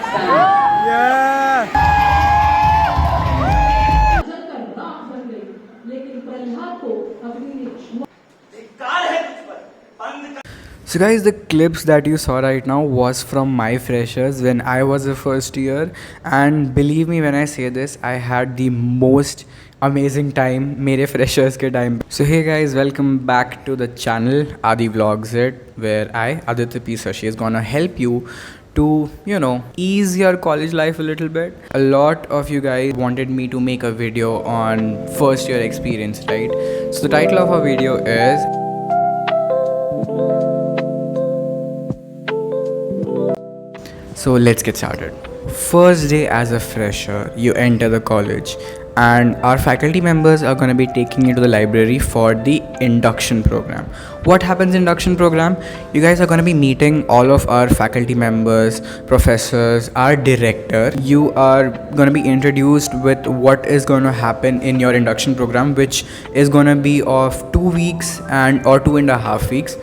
So guys, the clips that you saw right now was from my freshers when I was a first year, and believe me when I say this, I had the most amazing time मेरे freshers के time. So hey guys, welcome back to the channel Adi Vlogs It, where I, Aditya P. Sashi, is gonna help you to, ease your college life a little bit. A lot of you guys wanted me to make a video on first year experience, right? So the title of our video is So let's get started. First day as a fresher, you enter the college, and our faculty members are going to be taking you to the library for the induction program. What happens in induction program? You guys are going to be meeting all of our faculty members, professors, our director. You are going to be introduced with what is going to happen in your induction program, which is going to be of 2 weeks or 2.5 weeks.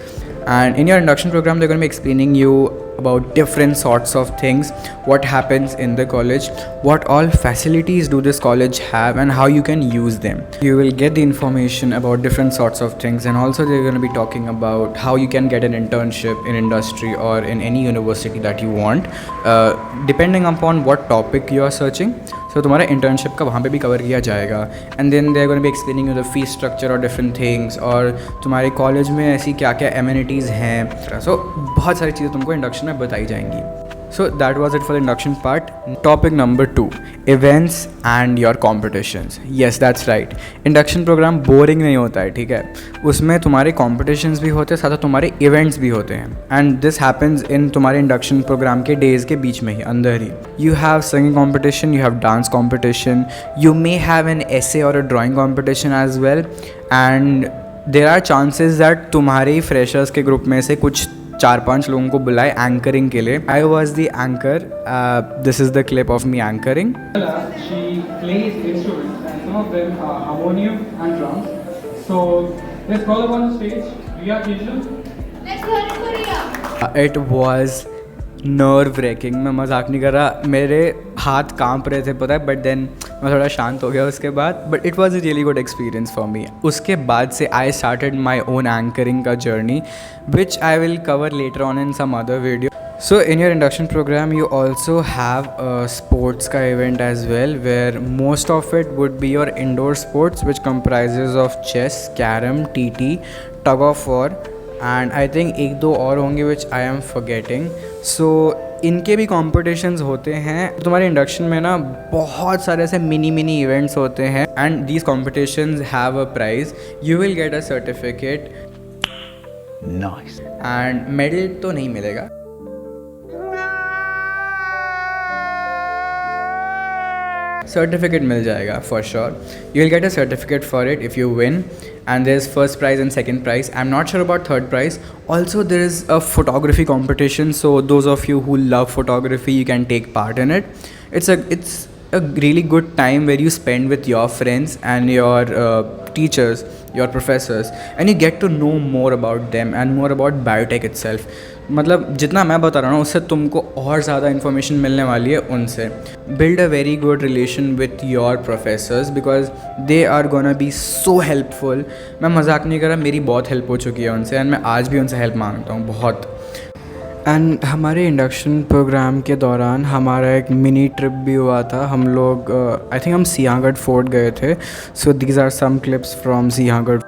And in your induction program, they're going to be explaining you about different sorts of things, what happens in the college, what all facilities do this college have, and how you can use them. You will get the information about different sorts of things, and also they're going to be talking about how you can get an internship in industry or in any university that you want, depending upon what topic you are searching. So तुम्हारा internship का वहाँ पे भी cover किया जाएगा, and then they are going to be explaining you the fees structure और different things, और तुम्हारे कॉलेज में ऐसी क्या क्या एमिनिटीज़ हैं. सो बहुत सारी चीज़ें तुमको इंडक्शन में बताई जाएंगी. So that was it for the induction part. Topic number 2, events and your competitions. Yes, that's right. Induction program boring नहीं होता है, ठीक है. उसमें तुम्हारे competitions भी होते हैं, साथ तुम्हारे events भी होते हैं. And this happens in तुम्हारे induction program के days के बीच में ही, अंदर ही. You have singing competition, you have dance competition, you may have an essay or a drawing competition as well. And there are chances that तुम्हारे freshers के group में से कुछ 4-5 लोगों को बुलाए एंकरिंग के लिए. I was the anchor. This is the clip of me anchoring. She plays instruments and some of them are harmonium and drums. So let's call up on the stage Riya Kishal. Let's hear it for Riya. It was nerve breaking. मैं मजाक नहीं कर रहा, मेरे हाथ कांप रहे थे पता है, बट देन मैं थोड़ा शांत हो गया उसके बाद. But it was a really good experience for me. उसके बाद से I started my own anchoring का journey, which I will cover later on in some other video. So in your induction program you also have a sports ka event as well, where most of it would be your indoor sports, which comprises of chess, carom, TT, tug of war, and I think एक दो और होंगे which I am forgetting. So इनके भी competitions होते हैं. तुम्हारे induction में ना बहुत सारे ऐसे मिनी इवेंट्स होते हैं, and these competitions have a prize. You will get a certificate. Nice. And medal तो नहीं मिलेगा. सर्टिफिकेट मिल जाएगा for sure. You will get a certificate for it if you win, and there is first prize and second prize. I am not sure about third prize. Also there is a photography competition, so those of you who love photography you can take part in it. It's a really good time where you spend with your friends and your teachers, your professors, and you get to know more about them and more about biotech itself. मतलब जितना मैं बता रहा हूँ उससे तुमको और ज़्यादा इन्फॉर्मेशन मिलने वाली है उनसे. Build a very good relation with your professors because they are gonna be so helpful. मैं मजाक नहीं कर रहा, मेरी बहुत हेल्प हो चुकी है उनसे, एंड मैं आज भी उनसे हेल्प मांगता हूँ बहुत. एंड हमारे इंडक्शन प्रोग्राम के दौरान हमारा एक मिनी ट्रिप भी हुआ था. हम लोग आई थिंक हम सिंहगढ़ फोर्ट गए थे. So these are some clips from Sinhagad.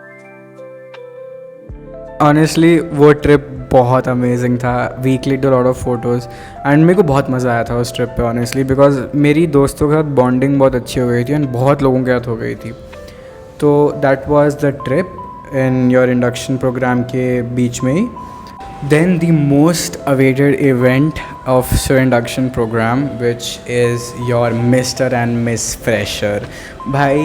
Honestly वो ट्रिप बहुत अमेजिंग था. We clicked a lot of photos and मेरे को बहुत मज़ा आया था उस ट्रिप पे ऑनेस्टली, बिकॉज मेरी दोस्तों के साथ बॉन्डिंग बहुत अच्छी हो गई थी एंड बहुत लोगों के साथ हो गई थी. तो that was the trip in your induction programme के बीच में ही. Then the most awaited event of your induction program, which is your Mr. and Miss Fresher. Bhai,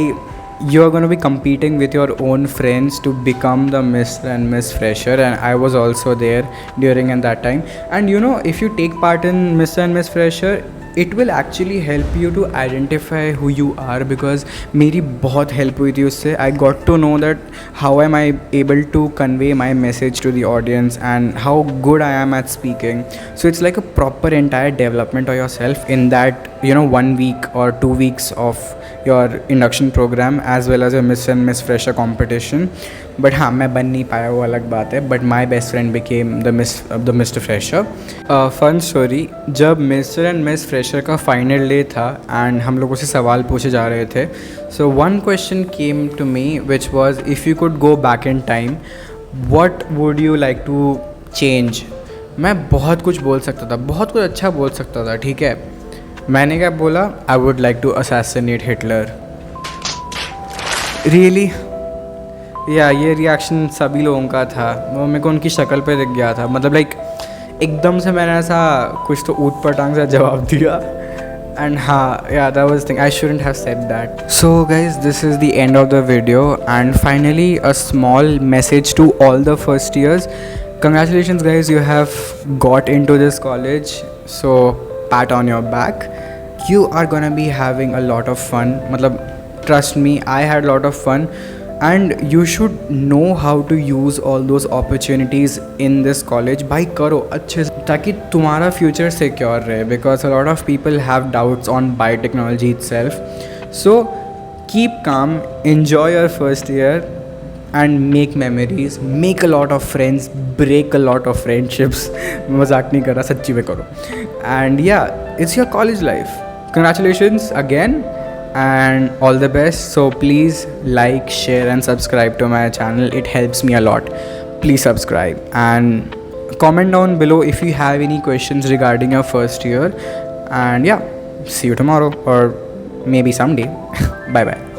you are going to be competing with your own friends to become the Mr. and Miss Fresher, and I was also there during that time. And you know, if you take part in Mr. and Miss Fresher, it will actually help you to identify who you are, because मेरी बहुत help हुई थी उससे. I got to know that how am I able to convey my message to the audience and how good I am at speaking. So it's like a proper entire development of yourself in that, 1 week or 2 weeks of your induction program as well as your Miss and Miss Fresher competition. But हाँ, मैं बन नहीं पाया, वो अलग बात है. But my best friend became the Mr. Fresher. Fun story, जब Mr. and Miss Fresher का final day था and हम लोगों से सवाल पूछे जा रहे थे, so one question came to me which was, if you could go back in time, what would you like to change? मैं बहुत कुछ बोल सकता था, बहुत कुछ अच्छा बोल सकता था, ठीक है. मैंने क्या बोला? I would like to assassinate Hitler. Really? या ये रिएक्शन सभी लोगों का था. वो मेरे को उनकी शक्ल पे दिख गया था. मतलब लाइक एकदम से मैंने ऐसा कुछ तो ऊट पटांग सा जवाब दिया. And yeah, that was the thing. I shouldn't have said that. So guys, this is the end of the video, and finally a small message to all the first years. Congratulations guys, you have got into this college. So pat on your back. You are gonna be having a lot of fun. Matlab, trust me, I had a lot of fun. And you should know how to use all those opportunities in this college. भाई करो अच्छे से ताकि तुम्हारा future secure रहे, because a lot of people have doubts on biotechnology itself. So keep calm, enjoy your first year and make memories, make a lot of friends, break a lot of friendships. मजाक नहीं कर रहा, सच्ची में करो. And yeah, it's your college life. Congratulations again and all the best. So please like, share and subscribe to my channel. It helps me a lot. Please subscribe and comment down below if you have any questions regarding your first year. And yeah, see you tomorrow or maybe someday. Bye bye.